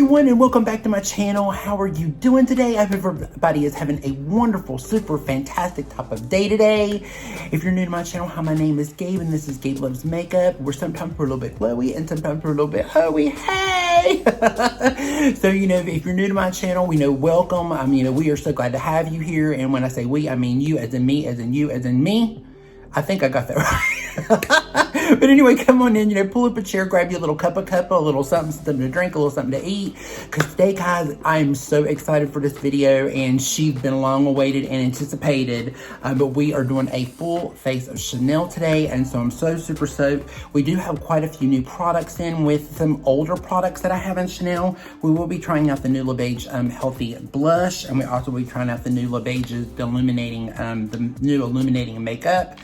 everyone, and welcome back to my channel. How are you doing today? I hope everybody is having a wonderful, super fantastic type of day today. If you're new to my channel, hi, my name is Gabe, and this is Gabe Loves Makeup, where sometimes we're a little bit glowy and sometimes we're a little bit hoey. Hey! So, if you're new to my channel, welcome. We are so glad to have you here. And when I say we, I mean you, as in me, as in you, as in me. I think I got that right. But anyway, come on in, pull up a chair, grab you a little cup of cuppa, a little something to drink, a little something to eat. Because today, guys, I am so excited for this video, and she's been long awaited and anticipated. But we are doing a full face of Chanel today, and so I'm so super stoked. We do have quite a few new products in with some older products that I have in Chanel. We will be trying out the new Le Beige Healthy Blush, and we also will be trying out the new Le Beiges, the new illuminating makeup.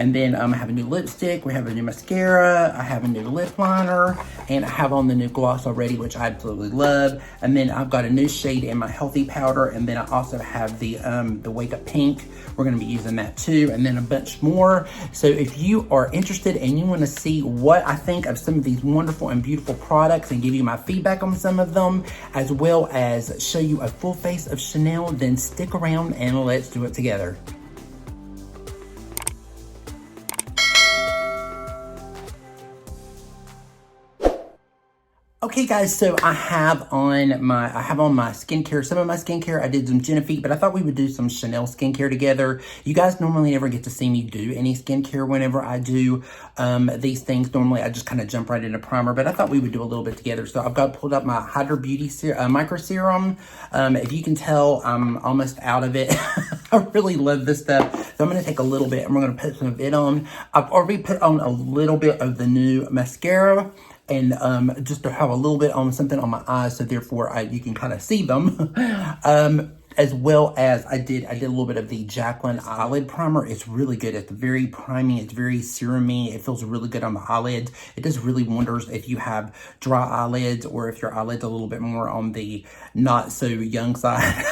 And then I have a new lipstick, we have a new mascara, I have a new lip liner, and I have on the new gloss already, which I absolutely love. And then I've got a new shade in my Healthy Powder, and then I also have the Wake Up Pink. We're gonna be using that too, and then a bunch more. So if you are interested and you wanna see what I think of some of these wonderful and beautiful products and give you my feedback on some of them, as well as show you a full face of Chanel, then stick around and let's do it together. Okay, guys, so I have on my skincare, some of my skincare. I did some Genevieve, but I thought we would do some Chanel skincare together. You guys normally never get to see me do any skincare whenever I do these things. Normally, I just kind of jump right into primer, but I thought we would do a little bit together. So I've got pulled up my Hydra Beauty Micro Serum. If you can tell, I'm almost out of it. I really love this stuff. So I'm going to take a little bit, and we're going to put some of it on. I've already put on a little bit of the new mascara, and just to have a little bit on something on my eyes, so therefore you can kind of see them. As well as I did a little bit of the Jaclyn eyelid primer. It's really good. It's very priming. It's very serumy. It feels really good on the eyelids. It does really wonders if you have dry eyelids, or if your eyelids a little bit more on the not so young side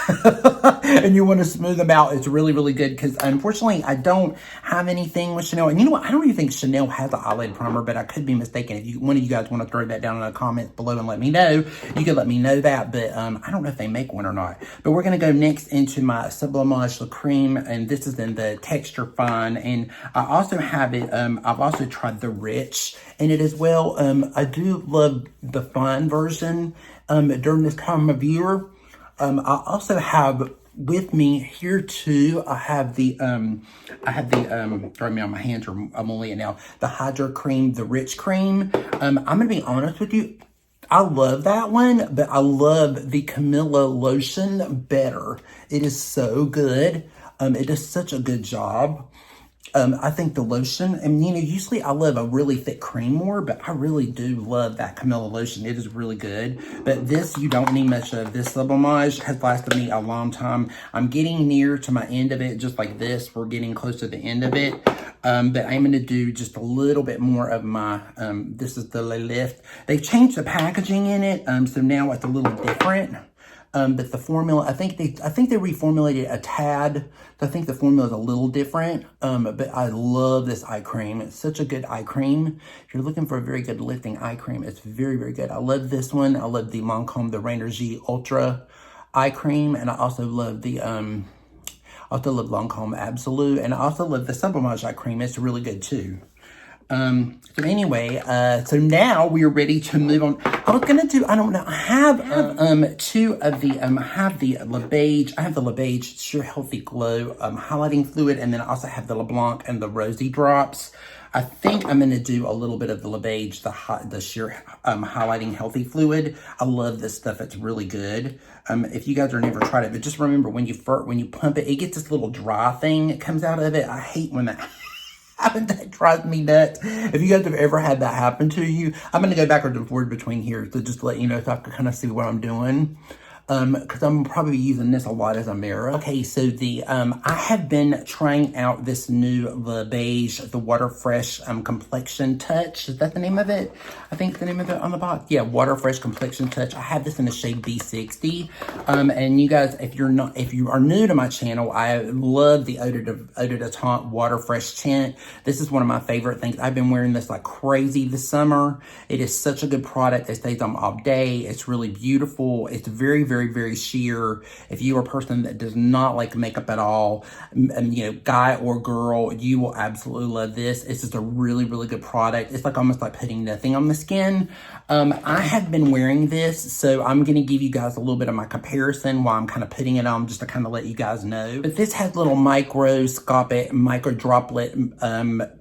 and you want to smooth them out. It's really, really good, because unfortunately I don't have anything with Chanel. And you know what? I don't even think Chanel has an eyelid primer, but I could be mistaken. If one of you guys want to throw that down in the comments below and let me know, you can let me know that. But I don't know if they make one or not. But we're going to go next into my Sublimage La Creme, and this is in the Texture Fine. And I also have it, I've also tried the Rich in it as well. I do love the Fine version during this time of year. I also have with me here too, I have the sorry, man, my hands are emoliate now, the Hydra Cream, the Rich Cream. I'm gonna be honest with you, I love that one, but I love the Camilla lotion better. It is so good. It does such a good job. I think the lotion, and usually I love a really thick cream more, but I really do love that Camilla lotion. It is really good. But this, you don't need much of. This Sublimage has lasted me a long time. I'm getting near to my end of it, just like this. We're getting close to the end of it. But I'm going to do just a little bit more of my, this is the Le Lift. They've changed the packaging in it, so now it's a little different. But the formula, I think they reformulated a tad. So I think the formula is a little different. But I love this eye cream. It's such a good eye cream. If you're looking for a very good lifting eye cream, it's very, very good. I love this one. I love the Lancome, the Rénergie Ultra eye cream. And I also love the, Lancome Absolute. And I also love the Sublimage eye cream. It's really good too. So anyway, so now we are ready to move on. I was gonna do, I don't know, I have two of the, I have the Le Beige Sheer Healthy Glow highlighting fluid, and then I also have the LeBlanc and the Rosy Drops. I think I'm gonna do a little bit of the Le Beige, the Sheer highlighting healthy fluid. I love this stuff. It's really good. If you guys are never tried it, but just remember when you pump it, it gets this little dry thing that comes out of it. I hate when that that drives me nuts. If you guys have ever had that happen to you, I'm going to go backwards and forward between here, so just to let you know, so I can kind of see what I'm doing. because I'm probably using this a lot as a mirror. Okay, so I have been trying out this new Beige, the Water Fresh Complexion Touch. Is that the name of it? I think the name of it on the box. Yeah, Water Fresh Complexion Touch. I have this in the shade B60. And you guys, if you are new to my channel, I love the Eau de Tint Water Fresh Tint. This is one of my favorite things. I've been wearing this like crazy this summer. It is such a good product. It stays on all day. It's really beautiful. It's very, very, very sheer. If you are a person that does not like makeup at all, guy or girl, you will absolutely love this. It's just a really, really good product. It's like almost like putting nothing on the skin. I have been wearing this, so I'm going to give you guys a little bit of my comparison while I'm kind of putting it on, just to kind of let you guys know. But this has little microscopic, micro droplet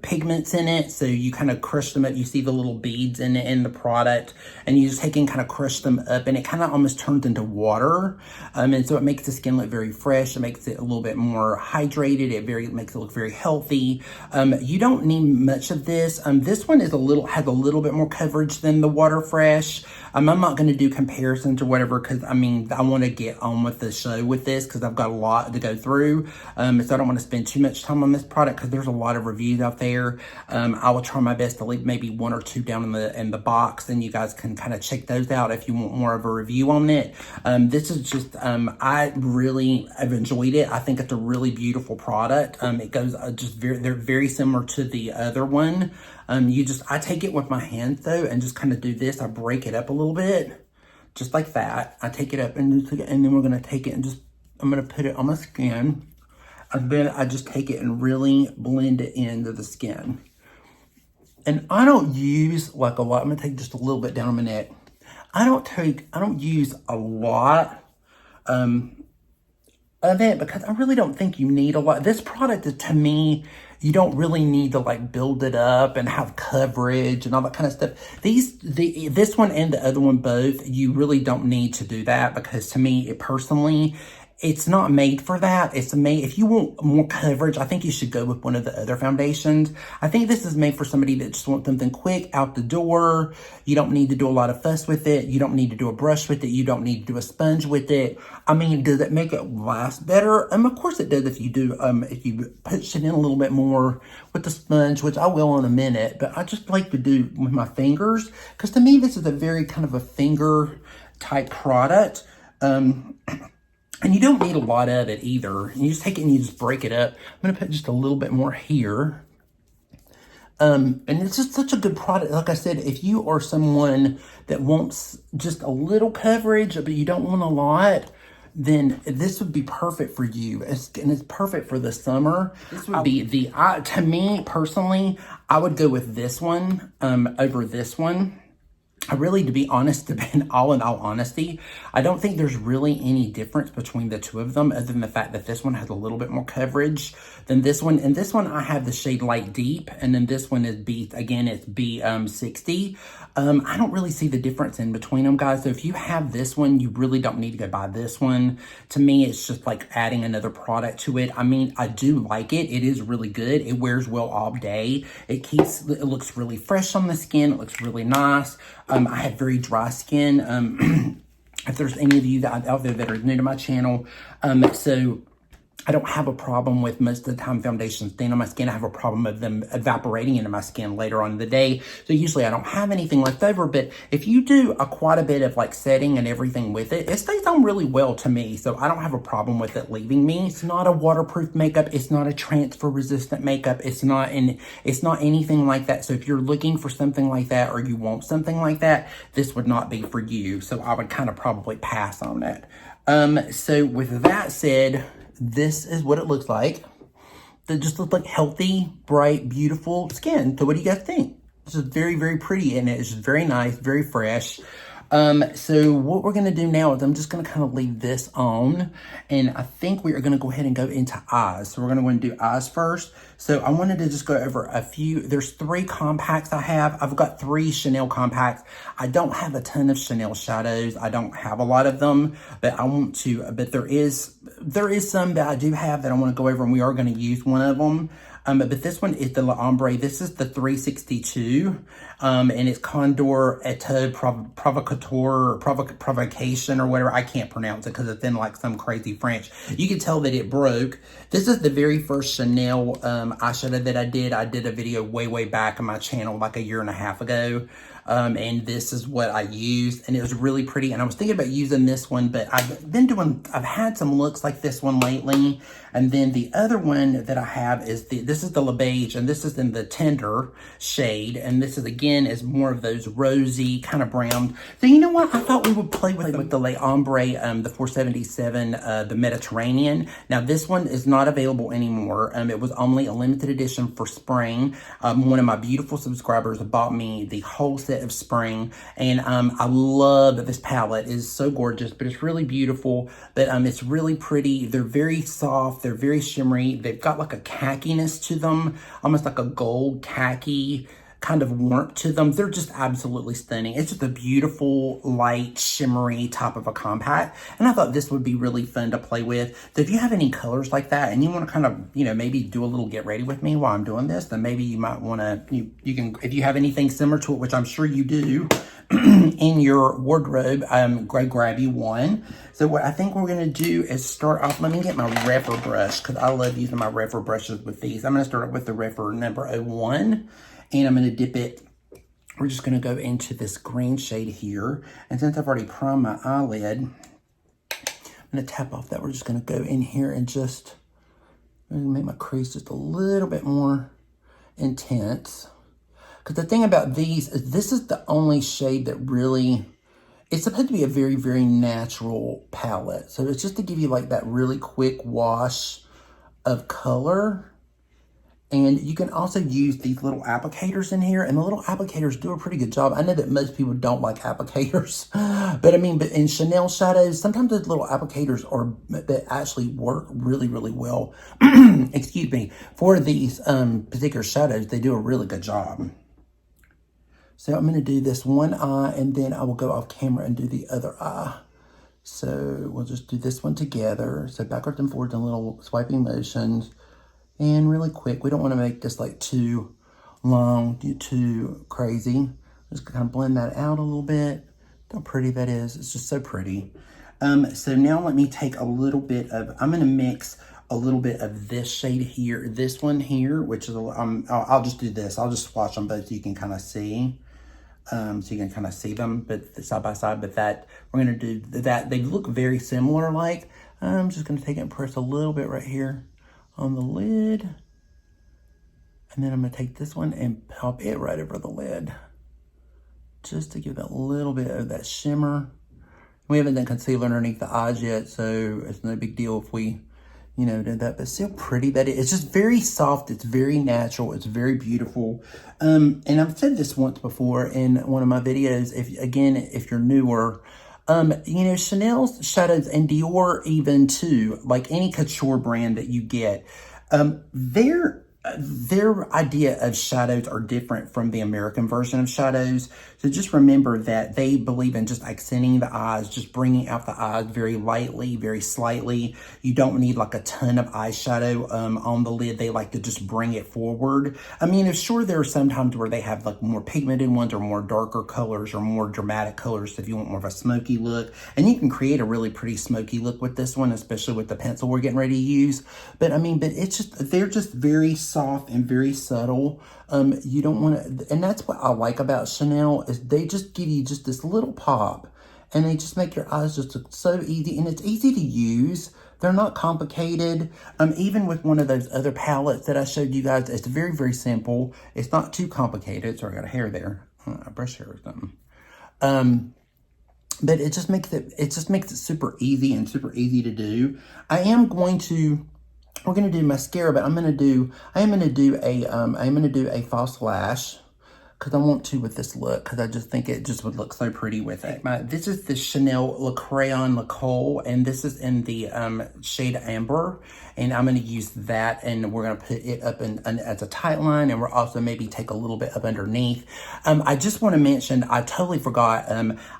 pigments in it, so you kind of crush them up. You see the little beads in the product, and you just take and kind of crush them up, and it kind of almost turns into water. And so it makes the skin look very fresh. It makes it a little bit more hydrated. It makes it look very healthy. You don't need much of this. This one has a little bit more coverage than the Water Fresh. I'm not going to do comparisons or whatever, because I want to get on with the show with this, because I've got a lot to go through. So I don't want to spend too much time on this product, because there's a lot of reviews out there. I will try my best to leave maybe one or two down in the box, and you guys can kind of check those out if you want more of a review on it. This is just, I've enjoyed it. I think it's a really beautiful product. It goes they're very similar to the other one. I take it with my hands though, and just kind of do this. I break it up a little bit, just like that. I take it up and then we're going to take it and I'm going to put it on my skin. And then I just take it and really blend it into the skin. And I don't use like a lot. I'm going to take just a little bit down on my neck. I don't use a lot of it, because I really don't think you need a lot. This product, to me, you don't really need to like build it up and have coverage and all that kind of stuff. This one and the other one both, you really don't need to do that, because to me, personally, it's not made for that. If you want more coverage, I think you should go with one of the other foundations. I think this is made for somebody that just wants something quick out the door. You don't need to do a lot of fuss with it. You don't need to do a brush with it. You don't need to do a sponge with it. Does it make it last better? Of course it does if you do, if you push it in a little bit more with the sponge, which I will in a minute, but I just like to do with my fingers, because to me, this is a very kind of a finger type product. And you don't need a lot of it either. You just take it and you just break it up. I'm going to put just a little bit more here. And it's just such a good product. Like I said, if you are someone that wants just a little coverage, but you don't want a lot, then this would be perfect for you. And it's perfect for the summer. This would be to me personally, I would go with this one over this one. I really, to be honest, in all honesty, I don't think there's really any difference between the two of them, other than the fact that this one has a little bit more coverage than this one. And this one, I have the shade Light Deep, and then this one is it's B60. I don't really see the difference in between them, guys. So if you have this one, you really don't need to go buy this one. To me, it's just like adding another product to it. I do like it. It is really good. It wears well all day. It looks really fresh on the skin. It looks really nice. I have very dry skin. If there's any of you out there that are new to my channel, so I don't have a problem with most of the time foundations staying on my skin. I have a problem of them evaporating into my skin later on in the day. So usually I don't have anything left over, but if you do quite a bit of like setting and everything with it, it stays on really well to me. So I don't have a problem with it leaving me. It's not a waterproof makeup. It's not a transfer resistant makeup. It's not anything like that. So if you're looking for something like that, or you want something like that, this would not be for you. So I would kind of probably pass on it. So with that said, this is what it looks like. It just looks like healthy, bright, beautiful skin. So what do you guys think? This is very, very pretty, and it's just very nice, very fresh. So what we're going to do now is I'm just going to kind of leave this on, and I think we are going to go ahead and go into eyes. So we're going to do eyes first. So I wanted to just go over a few. There's 3 compacts I have. I've got 3 Chanel compacts. I don't have a ton of Chanel shadows. I don't have a lot of them, but I want to, but there is some that I do have that I want to go over, and we are going to use one of them. But this one is the L'Ombre. This is the 362, and it's Condor Eto Provocateur, Provocation, or whatever. I can't pronounce it because it's in like some crazy French. You can tell that it broke. This is the very first Chanel eyeshadow that I did. I did a video way back on my channel like a year and a half ago. And this is what I used, and it was really pretty. And I was thinking about using this one, but I've had some looks like this one lately. And then the other one that I have is this is the Le Beige, and this is in the Tender shade. And this is, again, is more of those rosy kind of brown. So you know what? I thought we would play with the L'Ombre, the 477, the Mediterranean. Now this one is not available anymore. It was only a limited edition for spring. One of my beautiful subscribers bought me the whole set of spring, and I love this palette. It is so gorgeous, but it's really beautiful. But it's really pretty. They're very soft. They're very shimmery. They've got like a khaki-ness to them, almost like a gold khaki kind of warmth to them. They're just absolutely stunning. It's just a beautiful, light, shimmery type of a compact. And I thought this would be really fun to play with. So if you have any colors like that and you want to kind of, you know, maybe do a little get ready with me while I'm doing this, then maybe you might want to, you can, if you have anything similar to it, which I'm sure you do, in your wardrobe, grab you one. So what I think we're going to do is start off, let me get my Refer brush, because I love using my Refer brushes with these. I'm going to start off with the Refer number 01, and I'm going to dip it. We're just going to go into this green shade here. And since I've already primed my eyelid, I'm going to tap off that. We're just going to go in here and just make my crease just a little bit more intense. Because the thing about these is this is the only shade that really, it's supposed to be a very natural palette. So it's just to give you like that really quick wash of color. And you can also use these little applicators in here, and the little applicators do a pretty good job. I know that most people don't like applicators, but I mean, but in Chanel shadows, sometimes those little applicators that actually work really well. Excuse me, for these particular shadows, they do a really good job. So I'm going to do this one eye, and then I will go off camera and do the other eye. So we'll just do this one together. So backwards and forwards in little swiping motions. And really quick, we don't want to make this like too long, too crazy. Just kind of blend that out a little bit. Look how pretty that is. It's just so pretty. So now let me take a little bit of, I'm going to mix a little bit of this shade here, this one here, which is, I'll just do this. I'll just swatch them both so you can kind of see. So you can kind of see them, but side by side, but that, we're going to do that. They look very similar like. I'm just going to take it and press a little bit right here on the lid, and then I'm going to take this one and pop it right over the lid just to give that little bit of that shimmer. We haven't done concealer underneath the eyes yet, so it's no big deal if we, you know, did that, but still pretty. That it's just very soft, it's very natural, it's very beautiful. And I've said this once before in one of my videos, if you're newer, you know, Chanel's shadows and Dior even too, like any couture brand that you get, their idea of shadows are different from the American version of shadows. So just remember that they believe in just accenting the eyes, just bringing out the eyes very lightly, very slightly. You don't need like a ton of eyeshadow on the lid. They like to just bring it forward. I mean, sure, there are some times where they have like more pigmented ones or more darker colors or more dramatic colors if you want more of a smoky look. And you can create a really pretty smoky look with this one, especially with the pencil we're getting ready to use. But I mean, but it's just, they're just very soft and very subtle. You don't want to, and that's what I like about Chanel, is they just give you just this little pop, and they just make your eyes just look so easy, and it's easy to use. They're not complicated. Even with one of those other palettes that I showed you guys, it's very simple. It's not too complicated. Sorry, I got a hair there, a brush hair or something. But it just makes it super easy and super easy to do. We're going to do mascara, but I am going to do a false lash, because I want to with this look, because I just think it just would look so pretty with it. This is the Chanel Le Crayon Le Col, and this is in the shade Amber, and I'm going to use that, and we're going to put it up as a tight line, and we're also maybe take a little bit up underneath. I just want to mention, I totally forgot,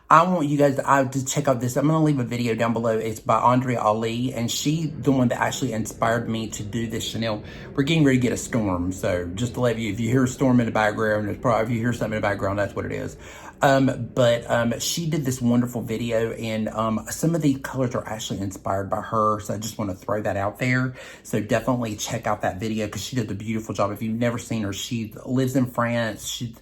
I want you guys to check out this. I'm going to leave a video down below. It's by Andrea Ali, and she's the one that actually inspired me to do this Chanel. We're getting ready to get a storm, so just to let you, if you hear a storm in the background, it's probably, if you hear something in the background, that's what it is. But she did this wonderful video, and some of these colors are actually inspired by her, so I just want to throw that out there. So definitely check out that video because she did a beautiful job. If you've never seen her, she lives in France. She's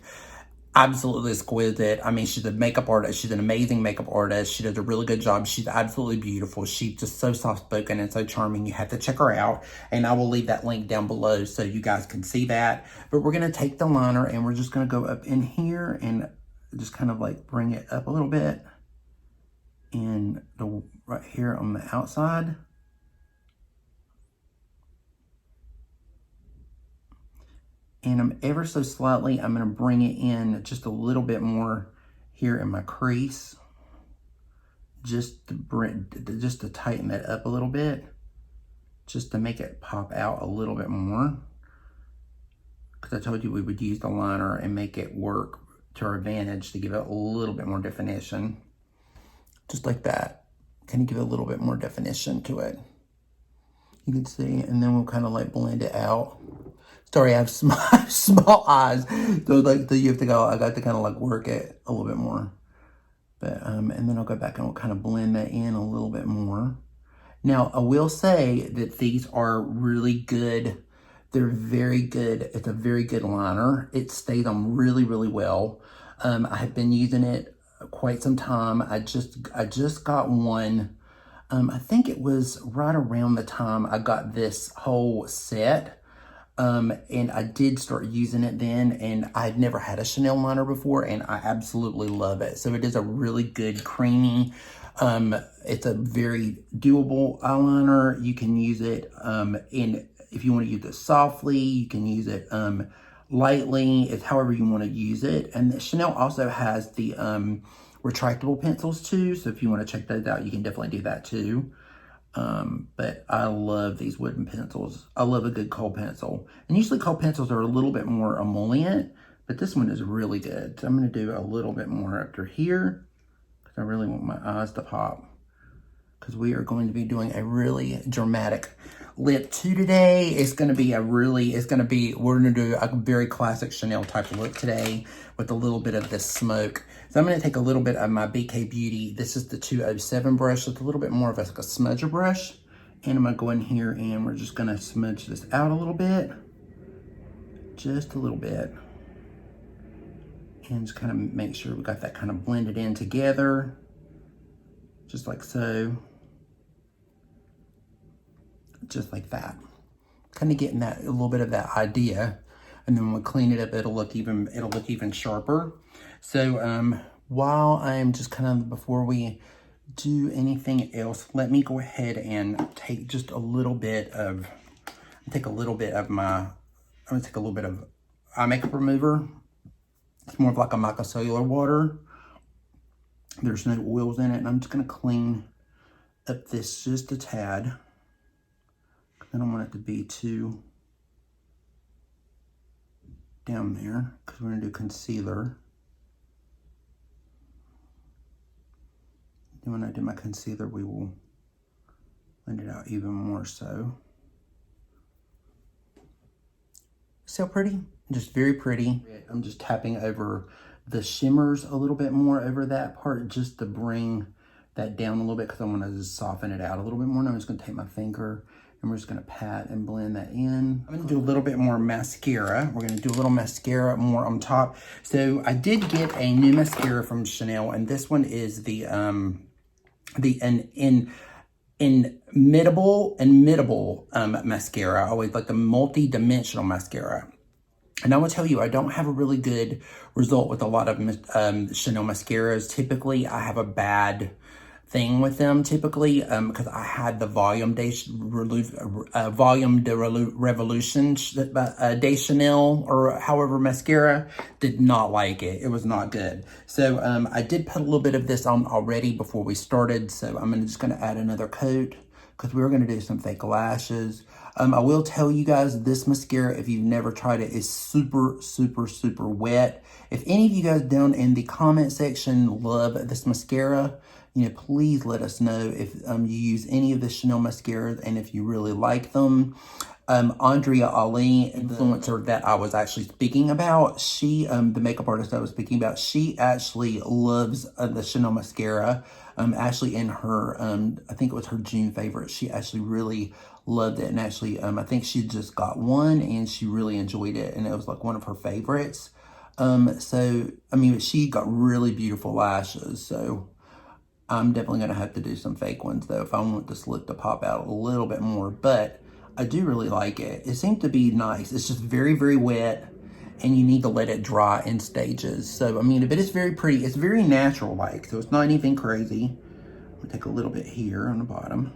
absolutely exquisite. I mean, she's a makeup artist. She's an amazing makeup artist. She does a really good job. She's absolutely beautiful. She's just so soft-spoken and so charming. You have to check her out. And I will leave that link down below so you guys can see that. But we're going to take the liner and we're just going to go up in here and just kind of like bring it up a little bit. And right here on the outside. And I'm ever so slightly, I'm going to bring it in just a little bit more here in my crease. Just to tighten that up a little bit. Just to make it pop out a little bit more. Because I told you we would use the liner and make it work to our advantage to give it a little bit more definition. Just like that. Kind of give it a little bit more definition to it. You can see, and then we'll kind of like blend it out. Sorry, I have small eyes, so like you have to go. I got to kind of like work it a little bit more, but and then I'll go back and I'll kind of blend that in a little bit more. Now I will say that these are really good. They're very good. It's a very good liner. It stays on really, really well. I have been using it quite some time. I just got one. I think it was right around the time I got this whole set. And I did start using it then, and I'd never had a Chanel liner before, and I absolutely love it. So it is a really good creamy, it's a very doable eyeliner. You can use it, if you want to use it softly, you can use it, lightly. It's however you want to use it. And Chanel also has the, retractable pencils too. So if you want to check those out, you can definitely do that too. But I love these wooden pencils. I love a good kohl pencil. And usually kohl pencils are a little bit more emollient, but this one is really good. So I'm going to do a little bit more after here because I really want my eyes to pop. Because we are going to be doing a really dramatic lip too today. It's going to be we're going to do a very classic Chanel type of look today with a little bit of this smoke. So I'm going to take a little bit of my BK Beauty. This is the 207 brush. It's a little bit more of like a smudger brush. And I'm going to go in here and we're just going to smudge this out a little bit. Just a little bit. And just kind of make sure we got that kind of blended in together. Just like so. Just like that. Kind of getting that, a little bit of that idea. And then when we clean it up, it'll look even sharper. So while I'm just kind of, before we do anything else, let me go ahead and take just a little bit of, eye makeup remover. It's more of like a micellar water. There's no oils in it, and I'm just gonna clean up this just a tad. I don't want it to be too down there because we're gonna do concealer. And when I do my concealer, we will blend it out even more so. So pretty, just very pretty. I'm just tapping over the shimmers a little bit more over that part just to bring that down a little bit because I want to just soften it out a little bit more. Now I'm just going to take my finger and we're just going to pat and blend that in. I'm going to do a little bit more mascara. We're going to do a little mascara more on top. So I did get a new mascara from Chanel, and this one is the Inimitable mascara. I always like the multi-dimensional mascara. And I will tell you, I don't have a really good result with a lot of Chanel mascaras. Typically, I have a bad thing with them typically because I had the Volume de Revolution de Chanel or however mascara. Did not like it. It was not good. So I did put a little bit of this on already before we started. So I'm just going to add another coat because we were going to do some fake lashes. I will tell you guys, this mascara, if you've never tried it, is super, super, super wet. If any of you guys down in the comment section love this mascara, you know, please let us know if you use any of the Chanel mascaras and if you really like them. Andrea Ali, influencer that I was actually speaking about, she, the makeup artist I was speaking about, she actually loves the Chanel mascara. Actually in her, I think it was her June favorite, she actually really loved it. And actually, I think she just got one and she really enjoyed it. And it was like one of her favorites. So, I mean, she got really beautiful lashes. So I'm definitely going to have to do some fake ones though, if I want this look to pop out a little bit more. But I do really like it. It seemed to be nice. It's just very, very wet, and you need to let it dry in stages. So, I mean, but it's very pretty. It's very natural-like, so it's not anything crazy. I'm gonna take a little bit here on the bottom.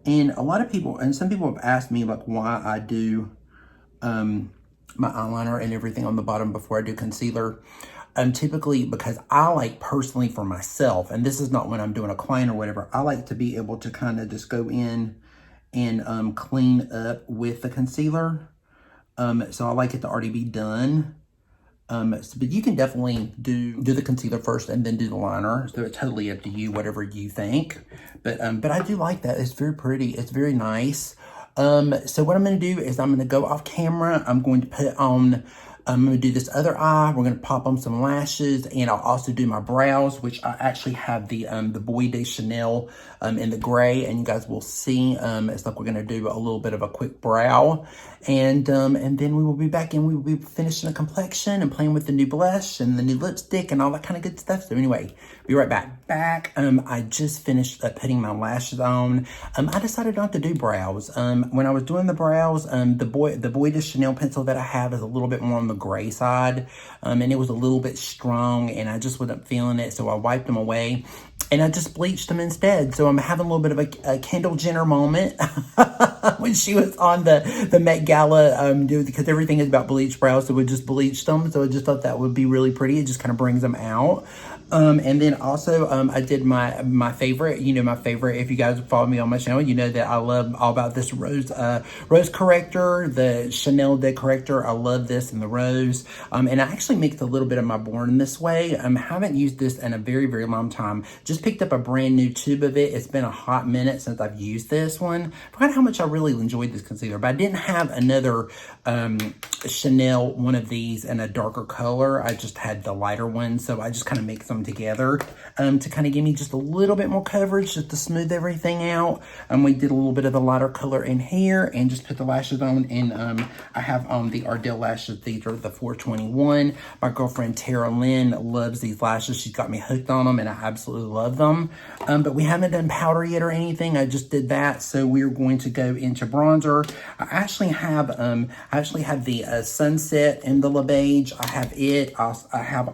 And a lot of people, and some people have asked me, like, why I do my eyeliner and everything on the bottom before I do concealer. Typically because I like personally for myself, and this is not when I'm doing a client or whatever, I like to be able to kind of just go in and clean up with the concealer. So I like it to already be done. But you can definitely do the concealer first and then do the liner. So it's totally up to you, whatever you think. But I do like that. It's very pretty. It's very nice. So what I'm going to do is I'm going to go off camera. I'm going to put on, I'm going to do this other eye. We're going to pop on some lashes, and I'll also do my brows, which I actually have the Bois de Chanel in the gray, and you guys will see. It's like we're going to do a little bit of a quick brow, and then we will be back and we will be finishing the complexion and playing with the new blush and the new lipstick and all that kind of good stuff. So anyway, be right back. I just finished putting my lashes on. I decided not to do brows. When I was doing the brows, the Bois de Chanel pencil that I have is a little bit more on the gray side, and it was a little bit strong, and I just wasn't feeling it, so I wiped them away and I just bleached them instead. So I'm having a little bit of a Kendall Jenner moment when she was on the Met Gala, because everything is about bleach brows, so we just bleached them. So I just thought that would be really pretty. It just kind of brings them out. And then also, I did my favorite, my favorite, if you guys follow me on my channel, you know that I love all about this rose corrector, the Chanel de corrector. I love this in the rose. And I actually mixed a little bit of my Born This Way. Haven't used this in a very, very long time. Just picked up a brand new tube of it. It's been a hot minute since I've used this one. Forgot how much I really enjoyed this concealer, but I didn't have another, Chanel one of these in a darker color. I just had the lighter one. So I just kind of mixed them together to kind of give me just a little bit more coverage, just to smooth everything out. We did a little bit of the lighter color in here and just put the lashes on. And I have the Ardell lashes. These are the 421. My girlfriend Tara Lynn loves these lashes. She's got me hooked on them and I absolutely love them. But we haven't done powder yet or anything. I just did that. So we're going to go into bronzer. I actually have the Sunset in the Le Beige. I have it. I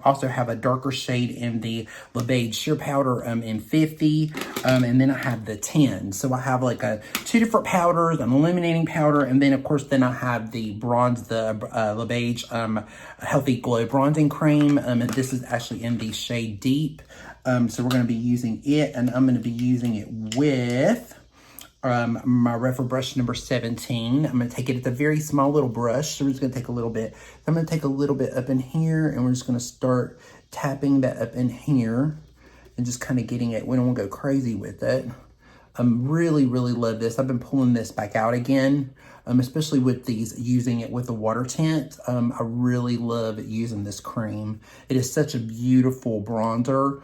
also have a darker shade in the Le Beige Sheer Powder in 50. And then I have the 10. So I have like two different powders, an illuminating powder, and then of course I have the bronze, the Le Beige Healthy Glow bronzing cream. And this is actually in the shade Deep. So we're going to be using it, and I'm going to be using it with my Refer brush number 17. I'm going to take it. It's a very small little brush, so we're just going to take a little bit. I'm going to take a little bit up in here, and we're just going to start tapping that up in here and just kind of getting it. We don't want to go crazy with it. Really, really love this. I've been pulling this back out again, especially with these, using it with the water tint. I really love using this cream. It is such a beautiful bronzer.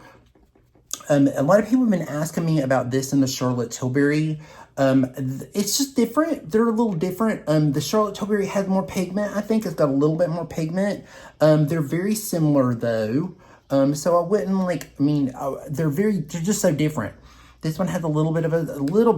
A lot of people have been asking me about this in the Charlotte Tilbury. It's just different. They're a little different. The Charlotte Tilbury has more pigment. I think it's got a little bit more pigment. They're very similar though. So I wouldn't they're just so different. This one has a little bit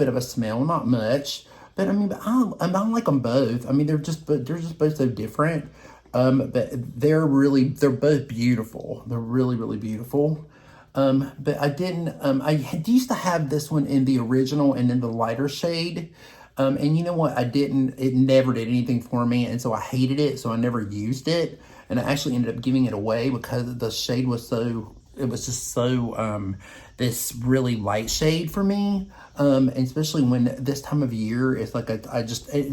of a smell, not much, but I like them both. They're just both so different. But they're both beautiful. They're really, really beautiful. But I used to have this one in the original and in the lighter shade. And you know what? It never did anything for me. And so I hated it. So I never used it. And I actually ended up giving it away because the shade was so it was just so, this really light shade for me. And especially when this time of year, it's like it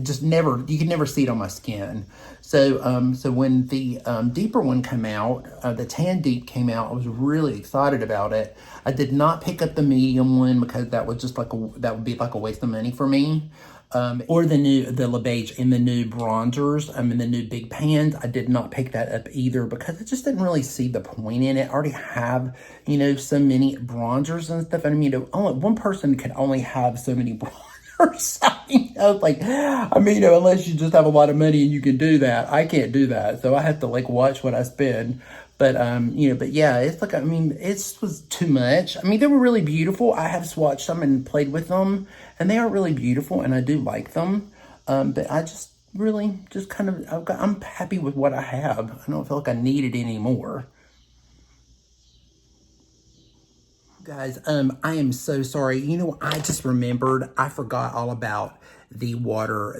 just never, you can never see it on my skin. So, so when the deeper one came out, the Tan Deep came out, I was really excited about it. I did not pick up the medium one because that was just like that would be like a waste of money for me. Or the Le Beige in the new bronzers, in the new big pans. I did not pick that up either because I just didn't really see the point in it. I already have, you know, so many bronzers and stuff. I mean, you know, only one person can only have so many bronzers. You know, like, I mean, you know, unless you just have a lot of money and you can do that. I can't do that. So I have to like watch what I spend. But, you know, but yeah, it's like, I mean, it was too much. I mean, they were really beautiful. I have swatched them and played with them, and they are really beautiful, and I do like them. But I just really just kind of, I'm happy with what I have. I don't feel like I need it anymore. Guys, I am so sorry. You know, I just remembered, I forgot all about the water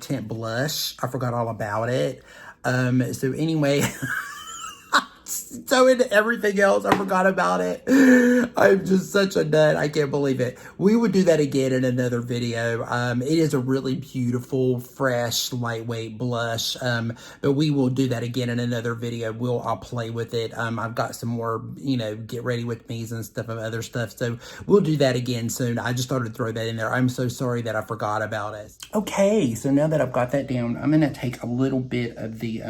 tint blush. I forgot all about it. So anyway, so into everything else, I forgot about it. I'm just such a nut. I can't believe it. We would do that again in another video. It is a really beautiful, fresh, lightweight blush. But we will do that again in another video. I'll play with it. I've got some more, you know, get ready with me's and stuff and other stuff. So we'll do that again soon. I just thought I'd throw that in there. I'm so sorry that I forgot about it. Okay, so now that I've got that down, I'm going to take a little bit of the,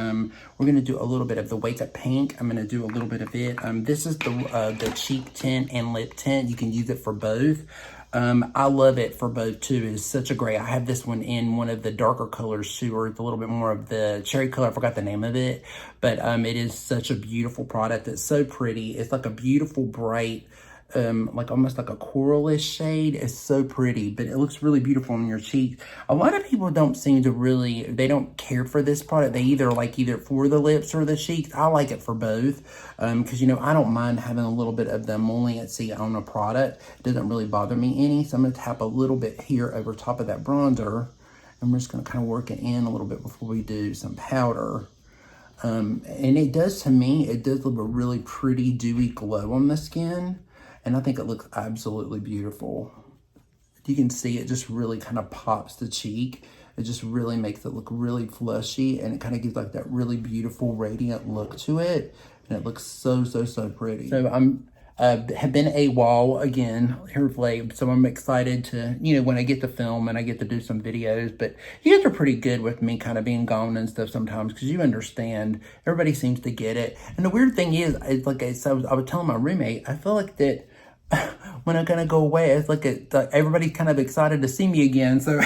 we're going to do a little bit of the Wake Up Pink. I'm going to do a little bit of it. This is the cheek tint and lip tint. You can use it for both. I love it for both too. It's such a great, I have this one in one of the darker colors too, or it's a little bit more of the cherry color. I forgot the name of it, but it is such a beautiful product. It's so pretty. It's like a beautiful, bright, like almost like a coralish shade. It's so pretty, but it looks really beautiful on your cheek. A lot of people don't seem to really, they don't care for this product. They either like either for the lips or the cheeks. I like it for both, because, you know, I don't mind having a little bit of the emolliency on a product. It doesn't really bother me any. So I'm going to tap a little bit here over top of that bronzer. And we're just going to kind of work it in a little bit before we do some powder. And it does, to me, it does leave a really pretty dewy glow on the skin. And I think it looks absolutely beautiful. You can see it just really kind of pops the cheek. It just really makes it look really flushy, and it kind of gives like that really beautiful radiant look to it. And it looks so, so, so pretty. So have been AWOL again here of late, so I'm excited to, you know, when I get to film and I get to do some videos. But you guys are pretty good with me kind of being gone and stuff sometimes, because you understand. Everybody seems to get it. And the weird thing is, it's like I was telling my roommate, I feel like that when I'm gonna go away, it's like everybody's kind of excited to see me again. So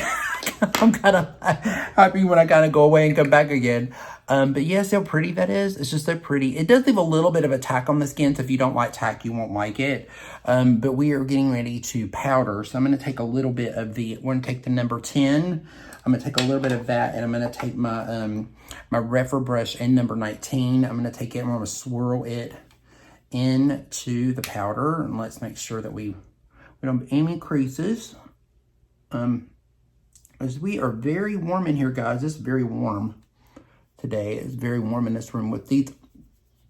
I'm kind of happy when I kind of go away and come back again. But yeah, see how pretty that is? It's just so pretty. It does leave a little bit of a tack on the skin, so if you don't like tack, you won't like it. But we are getting ready to powder. So I'm gonna take a little bit of we're gonna take the number 10. I'm gonna take a little bit of that, and I'm gonna take my my Refer brush in number 19. I'm gonna take it and I'm gonna swirl it into the powder, and let's make sure that we don't have any creases. As we are very warm in here, guys. It's very warm today. It's very warm in this room with these.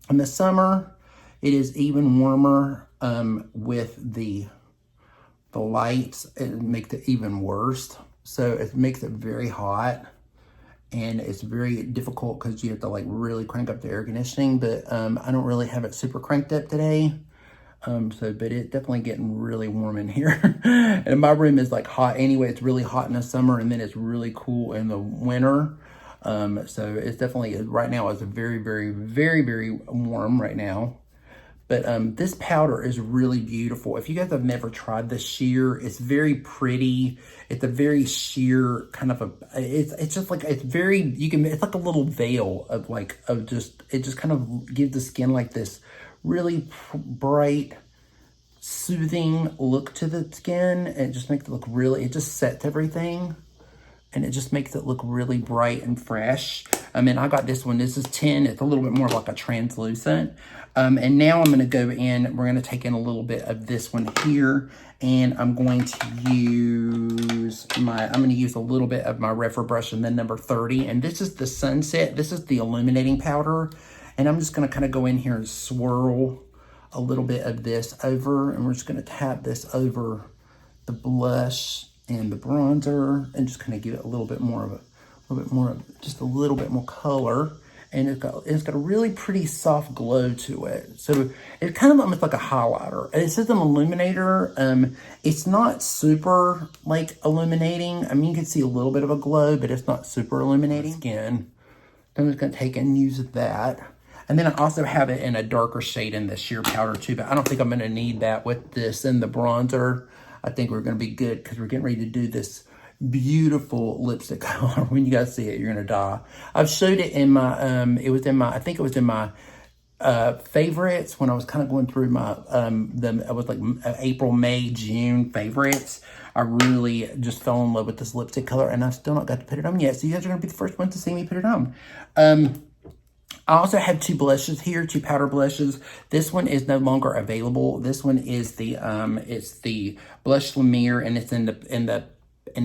In the summer, it is even warmer with the lights. It makes it even worse. So it makes it very hot. And it's very difficult because you have to like really crank up the air conditioning, but I don't really have it super cranked up today. But it's definitely getting really warm in here. And my room is like hot anyway. It's really hot in the summer, and then it's really cool in the winter. So it's definitely, right now it's very, very, very, very warm right now. But this powder is really beautiful. If you guys have never tried the sheer, it's very pretty. It's a very sheer kind of it's just like, it's very, it's like a little veil of it just kind of gives the skin like this really bright, soothing look to the skin. It just makes it look really, it just sets everything. And it just makes it look really bright and fresh. And I got this one. This is 10. It's a little bit more like a translucent. And now I'm going to go in. We're going to take in a little bit of this one here. And I'm going to use a little bit of my Refer brush and then number 30. And this is the Sunset. This is the illuminating powder. And I'm just gonna kind of go in here and swirl a little bit of this over, and we're just gonna tap this over the blush and the bronzer and just kind of give it a little bit more of just a little bit more color. And it's got a really pretty soft glow to it. So it's kind of almost like a highlighter. It says an illuminator. It's not super like illuminating. I mean, you can see a little bit of a glow, but it's not super illuminating. Skin. I'm just gonna take and use that. And then I also have it in a darker shade in the sheer powder too, but I don't think I'm gonna need that with this and the bronzer. I think we're gonna be good because we're getting ready to do this beautiful lipstick color. When you guys see it, you're gonna die. I've showed it in my I think it was in my favorites when I was kind of going through my I was like April, May, June favorites. I really just fell in love with this lipstick color, and I've still not got to put it on yet. So you guys are gonna be the first ones to see me put it on. I also have two blushes here, two powder blushes. This one is no longer available. This one is the it's the Blush Lumiere, and it's in the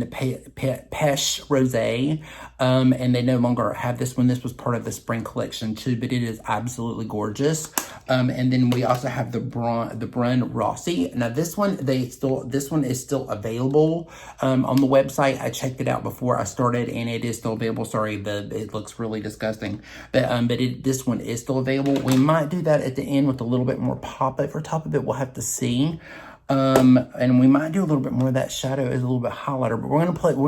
Peche Rosé, and they no longer have this one. This was part of the spring collection too, but it is absolutely gorgeous. And then we also have the Brun Rossi. Now this one is still available on the website. I checked it out before I started, and it is still available. Sorry, it looks really disgusting, but this one is still available. We might do that at the end with a little bit more pop over top of it. We'll have to see. And we might do a little bit more of that shadow as a little bit highlighter, but we're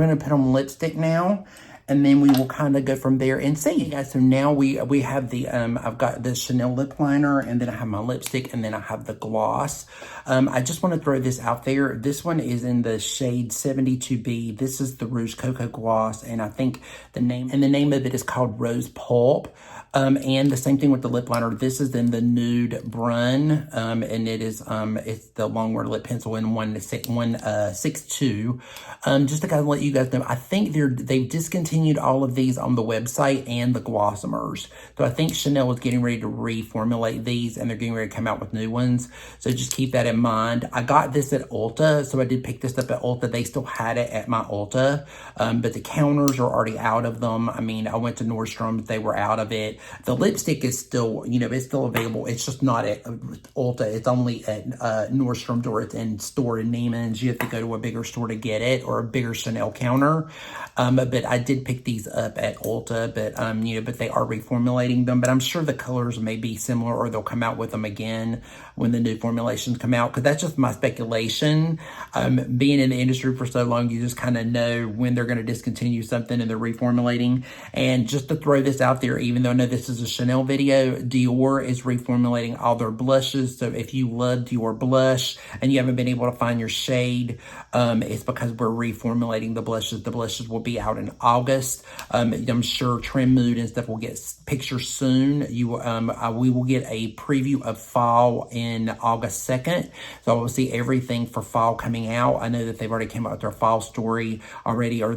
gonna put on lipstick now, and then we will kind of go from there and see, guys. So now we have the I've got the Chanel lip liner, and then I have my lipstick, and then I have the gloss. I just want to throw this out there. This one is in the shade 72B. This is the Rouge Coco gloss, and I think the name of it is called Rose Pulp. And the same thing with the lip liner. This is in the nude brun, and it is it's the Longwear lip pencil in 162. Just to kind of let you guys know, I think they've discontinued all of these on the website and the Glossomers. So I think Chanel is getting ready to reformulate these, and they're getting ready to come out with new ones. So just keep that in mind. I got this at Ulta, so I did pick this up at Ulta. They still had it at my Ulta, but the counters are already out of them. I mean, I went to Nordstrom's, they were out of it. The lipstick is still, it's still available. It's just not at Ulta. It's only at Nordstrom's, or it's in store in Neiman's. You have to go to a bigger store to get it, or a bigger Chanel counter. But I did pick these up at Ulta, but but they are reformulating them. But I'm sure the colors may be similar, or they'll come out with them again when the new formulations come out, because that's just my speculation. Being in the industry for so long, you just kind of know when they're going to discontinue something and they're reformulating. And just to throw this out there, even though I know this is a Chanel video, Dior is reformulating all their blushes. So if you love Dior blush and you haven't been able to find your shade, it's because we're reformulating the blushes. The blushes will be out in August. I'm sure Trim Mood and stuff will get pictures soon. We will get a preview of fall in August 2nd. So we'll see everything for fall coming out. I know that they've already came out with their fall story already, or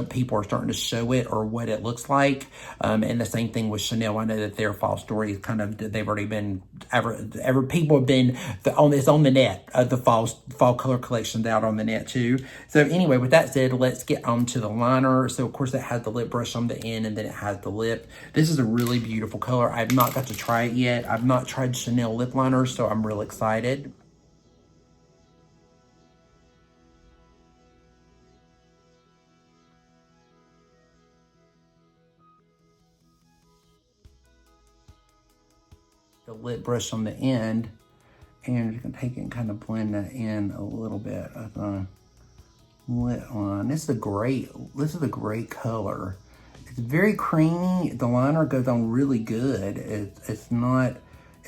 people are starting to show it, or what it looks like. And the same thing with Chanel. I know that their fall story is they've already been, people have been, it's on the net. The fall color collection's out on the net too. So anyway, with that said, let's get on to the liner. So of course it has the lip brush on the end, and then it has the lip. This is a really beautiful color. I've not got to try it yet. I've not tried Chanel lip liner, so I'm real excited. The lip brush on the end, and you can take it and kind of blend that in a little bit of the lit line. This is a great color. It's very creamy. The liner goes on really good. It's not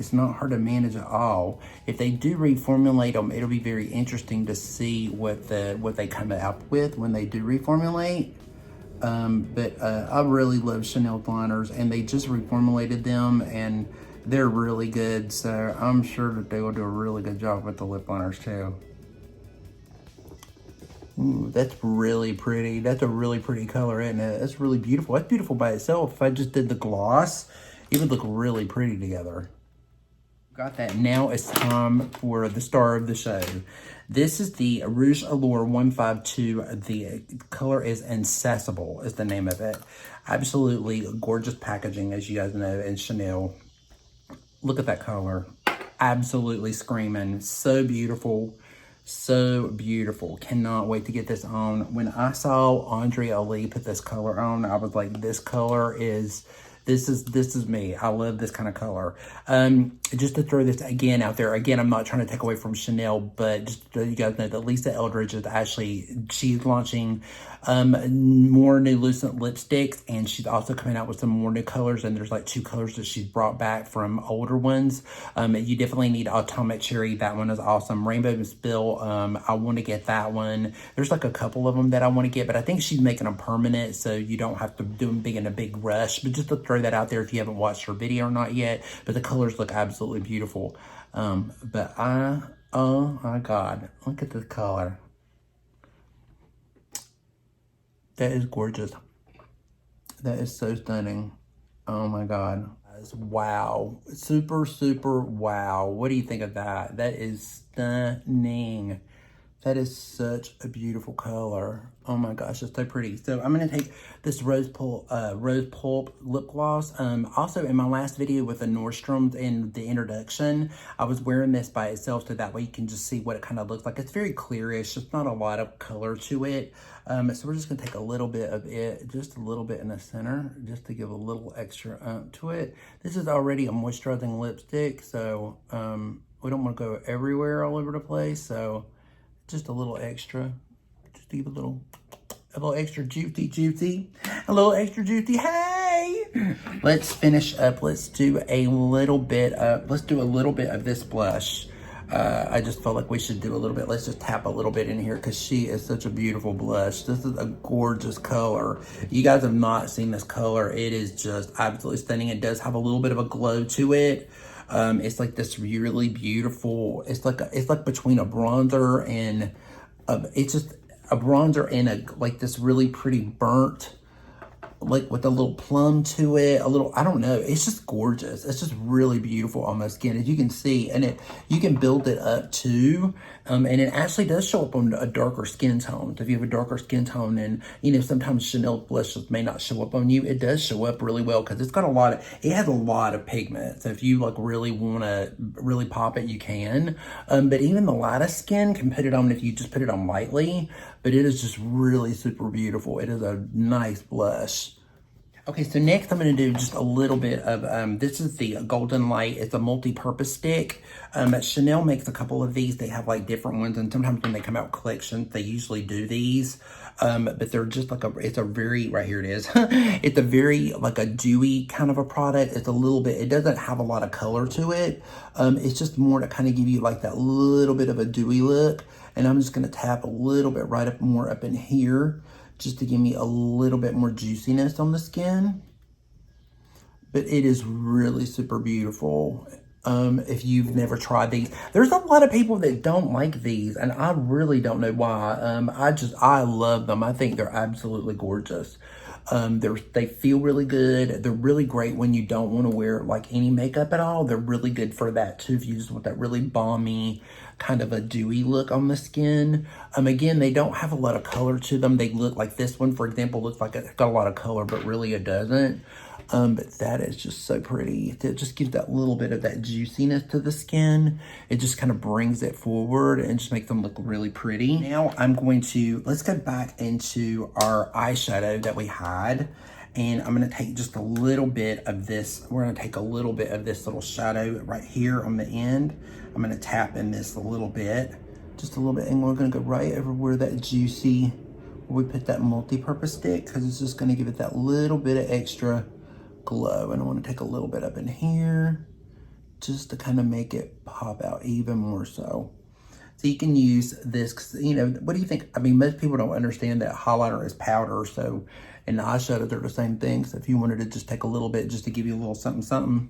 hard to manage at all. If they do reformulate them, it'll be very interesting to see what they come out with when they do reformulate. But I really love Chanel liners, and they just reformulated them, and they're really good. So I'm sure that they will do a really good job with the lip liners too. Ooh, that's really pretty. That's a really pretty color, isn't it? That's really beautiful. That's beautiful by itself. If I just did the gloss, it would look really pretty together. Got that. Now it's time for the star of the show. This is the Rouge Allure 152. The color is Incessable is the name of it. Absolutely gorgeous packaging, as you guys know, in Chanel. Look at that color. Absolutely screaming. So beautiful. So beautiful. Cannot wait to get this on. When I saw Andrea Lee put this color on, I was like, this color is... This is me. I love this kind of color. Just to throw this again out there. Again, I'm not trying to take away from Chanel, but just so you guys know that Lisa Eldridge is actually, she's launching more new Lucent lipsticks, and she's also coming out with some more new colors, and there's like 2 colors that she's brought back from older ones. You definitely need Atomic Cherry. That one is awesome. Rainbow and Spill, I want to get that one. There's like a couple of them that I want to get, but I think she's making them permanent, so you don't have to do them big in a big rush. But just to throw that out there if you haven't watched her video or not yet. But the colors look absolutely beautiful. But oh my God, look at this color. That is gorgeous. That is so stunning. Oh my God. Wow. Super, super wow. What do you think of that? That is stunning. That is such a beautiful color. Oh my gosh, it's so pretty. So I'm gonna take this Rose Pulp lip gloss. Also in my last video with the Nordstrom's in the introduction, I was wearing this by itself so that way you can just see what it kind of looks like. It's very clearish, just not a lot of color to it. So we're just gonna take a little bit of it, just a little bit in the center, just to give a little extra to it. This is already a moisturizing lipstick, so we don't wanna go everywhere all over the place, so just a little extra, just to give a little extra juicy, a little extra juicy. Hey, let's finish up. Let's do a little bit of this blush. I just felt like we should do a little bit. Let's just tap a little bit in here because she is such a beautiful blush. This is a gorgeous color. You guys have not seen this color. It is just absolutely stunning. It does have a little bit of a glow to it. It's like this really beautiful, it's like between a bronzer and, it's just a bronzer and like this really pretty burnt, like with a little plum to it, I don't know, it's just gorgeous. It's just really beautiful on my skin, as you can see, and you can build it up too, and it actually does show up on a darker skin tone. So if you have a darker skin tone, and you know, sometimes Chanel blushes may not show up on you, it does show up really well because it has a lot of pigment. So if you like really want to really pop it, you can, but even the lightest skin can put it on if you just put it on lightly. But it is just really super beautiful. It is a nice blush. Okay, so next I'm going to do just a little bit of, this is the Golden Light. It's a multi-purpose stick. Chanel makes a couple of these. They have like different ones, and sometimes when they come out collections, they usually do these. But they're just like it's a very, right here it is. It's a very like a dewy kind of a product. It's a little bit, it doesn't have a lot of color to it. It's just more to kind of give you like that little bit of a dewy look. And I'm just going to tap a little bit more up in here, just to give me a little bit more juiciness on the skin. But it is really super beautiful. If you've never tried these, there's a lot of people that don't like these, and I really don't know why. I love them. I think they're absolutely gorgeous. They feel really good. They're really great when you don't want to wear like any makeup at all. They're really good for that too, if you just want that really balmy, kind of a dewy look on the skin. Again, they don't have a lot of color to them. They look like this one, for example, looks like it's got a lot of color, but really it doesn't. But that is just so pretty. It just gives that little bit of that juiciness to the skin. It just kind of brings it forward and just makes them look really pretty. Now let's go back into our eyeshadow that we had. And I'm going to take just a little bit of this. We're going to take a little bit of this little shadow right here on the end. I'm going to tap in this a little bit, just a little bit. And we're going to go right over where that juicy, where we put that multi-purpose stick, because it's just going to give it that little bit of extra glow. And I want to take a little bit up in here just to kind of make it pop out even more so. So you can use this, 'cause, you know, what do you think? I mean, most people don't understand that highlighter is powder, so, and the eyeshadow, they're the same thing. So if you wanted to just take a little bit just to give you a little something,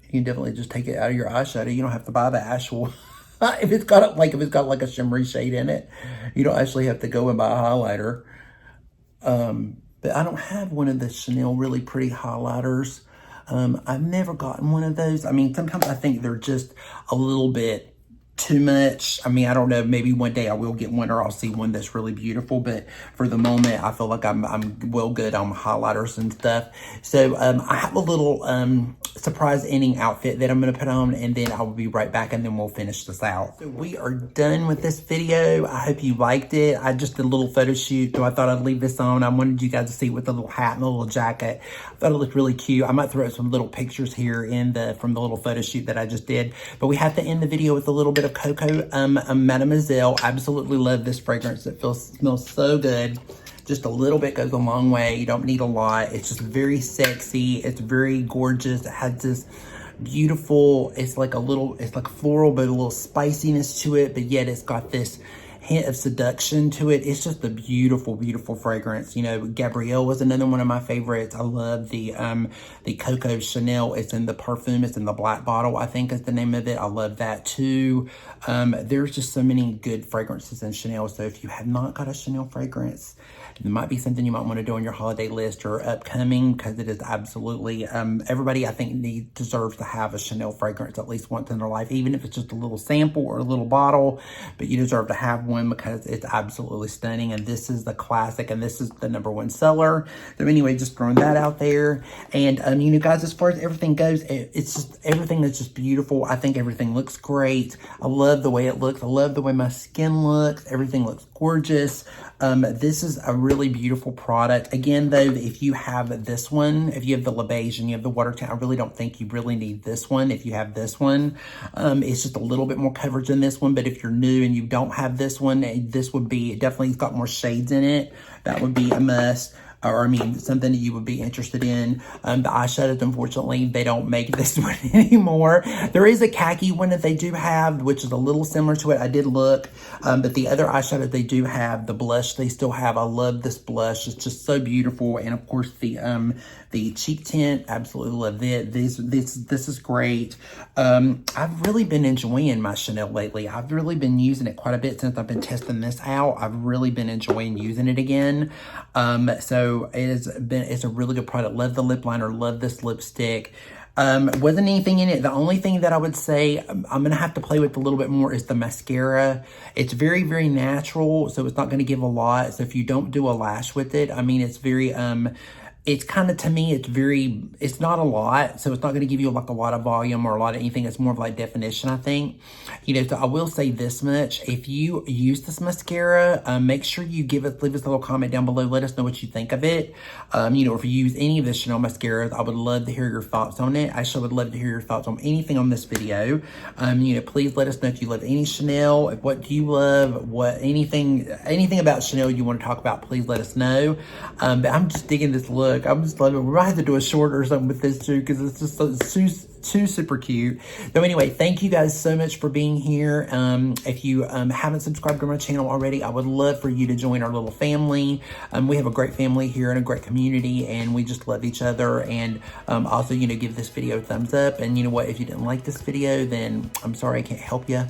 you can definitely just take it out of your eyeshadow. You don't have to buy the actual, if it's got like a shimmery shade in it, you don't actually have to go and buy a highlighter. But I don't have one of the Chanel really pretty highlighters. I've never gotten one of those. I mean, sometimes I think they're just a little bit too much. I mean, I don't know, maybe one day I will get one, or I'll see one that's really beautiful, but for the moment I feel like I'm well good on highlighters and stuff. So I have a little surprise ending outfit that I'm gonna put on, and then I will be right back, and then we'll finish this out. So we are done with this video. I hope you liked it. I just did a little photo shoot, so I thought I'd leave this on. I wanted you guys to see it with the little hat and the little jacket. I thought it looked really cute. I might throw out some little pictures here from the little photo shoot that I just did, but we have to end the video with a little bit of COCO Mademoiselle. Absolutely love this fragrance. It smells so good. Just a little bit goes a long way. You don't need a lot. It's just very sexy. It's very gorgeous. It has this beautiful, it's like floral, but a little spiciness to it, but yet it's got this hint of seduction to it. It's just a beautiful, beautiful fragrance. You know, Gabrielle was another one of my favorites. I love the Coco Chanel. It's in the perfume. It's in the black bottle, I think is the name of it. I love that too. There's just so many good fragrances in Chanel. So if you have not got a Chanel fragrance, it might be something you might want to do on your holiday list or upcoming, because it is absolutely, everybody I think deserves to have a Chanel fragrance at least once in their life, even if it's just a little sample or a little bottle, but you deserve to have one because it's absolutely stunning. And this is the classic, and this is the #1 seller. So anyway, just throwing that out there. And you know, guys, as far as everything goes, it's just, everything is just beautiful. I think everything looks great. I love the way it looks. I love the way my skin looks. Everything looks gorgeous. This is a really beautiful product. Again, though, if you have this one, if you have the Beige and you have the Watertown, I really don't think you really need this one. If you have this one, it's just a little bit more coverage than this one. But if you're new and you don't have this one, this would be, definitely, it's got more shades in it. That would be a must. Or I mean, something that you would be interested in. The eyeshadows, unfortunately, they don't make this one anymore. There is a khaki one that they do have, which is a little similar to it. I did look, but the other eyeshadows they do have, the blush they still have. I love this blush. It's just so beautiful. And of course, the cheek tint, absolutely love it. This is great. I've really been enjoying my Chanel lately. I've really been using it quite a bit since I've been testing this out. I've really been enjoying using it again. So it's a really good product. Love the lip liner, love this lipstick. Wasn't anything in it. The only thing that I would say I'm going to have to play with a little bit more is the mascara. It's very, very natural, so it's not going to give a lot. So if you don't do a lash with it, I mean, it's very, it's kind of, to me, it's not a lot, so it's not going to give you like a lot of volume or a lot of anything. It's more of like definition, I think. You know, so I will say this much. If you use this mascara, make sure you leave us a little comment down below. Let us know what you think of it. You know, if you use any of the Chanel mascaras, I would love to hear your thoughts on it. I sure would love to hear your thoughts on anything on this video. You know, please let us know if you love any Chanel. What do you love? Anything about Chanel you want to talk about, please let us know. But I'm just digging this look. I'm just loving it. We might have to do a short or something with this too, because it's just too super cute. So anyway, thank you guys so much for being here. If you haven't subscribed to my channel already, I would love for you to join our little family. We have a great family here and a great community, and we just love each other. And also, you know, give this video a thumbs up. And you know what, if you didn't like this video, then I'm sorry, I can't help you.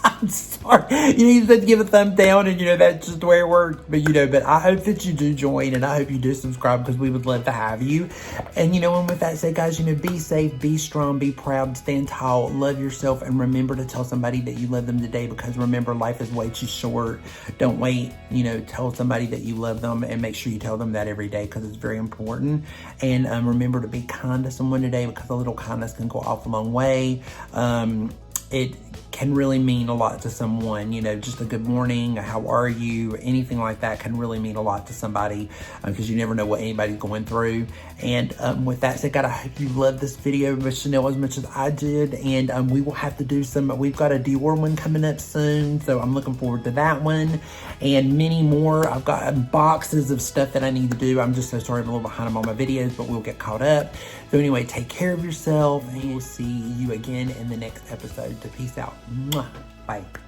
I'm sorry. You know, you said give a thumb down, and you know, that's just the way it works. But you know, but I hope that you do join, and I hope you do subscribe, because we would love to have you. And you know, and with that said, guys, you know, be safe, be strong, be proud, stand tall, love yourself, and remember to tell somebody that you love them today, because remember, life is way too short. Don't wait, you know, tell somebody that you love them, and make sure you tell them that every day, because it's very important. And remember to be kind to someone today, because a little kindness can go off a long way. It can really mean a lot to someone. You know, just a good morning, how are you, anything like that can really mean a lot to somebody, because you never know what anybody's going through. And with that said, God, I hope you loved this video with Chanel as much as I did. And we will have to do we've got a Dior one coming up soon, so I'm looking forward to that one, and many more. I've got boxes of stuff that I need to do. I'm just so sorry I'm a little behind on all my videos, but we'll get caught up. So anyway, take care of yourself, and we'll see you again in the next episode. So peace out. Mwah. Bye.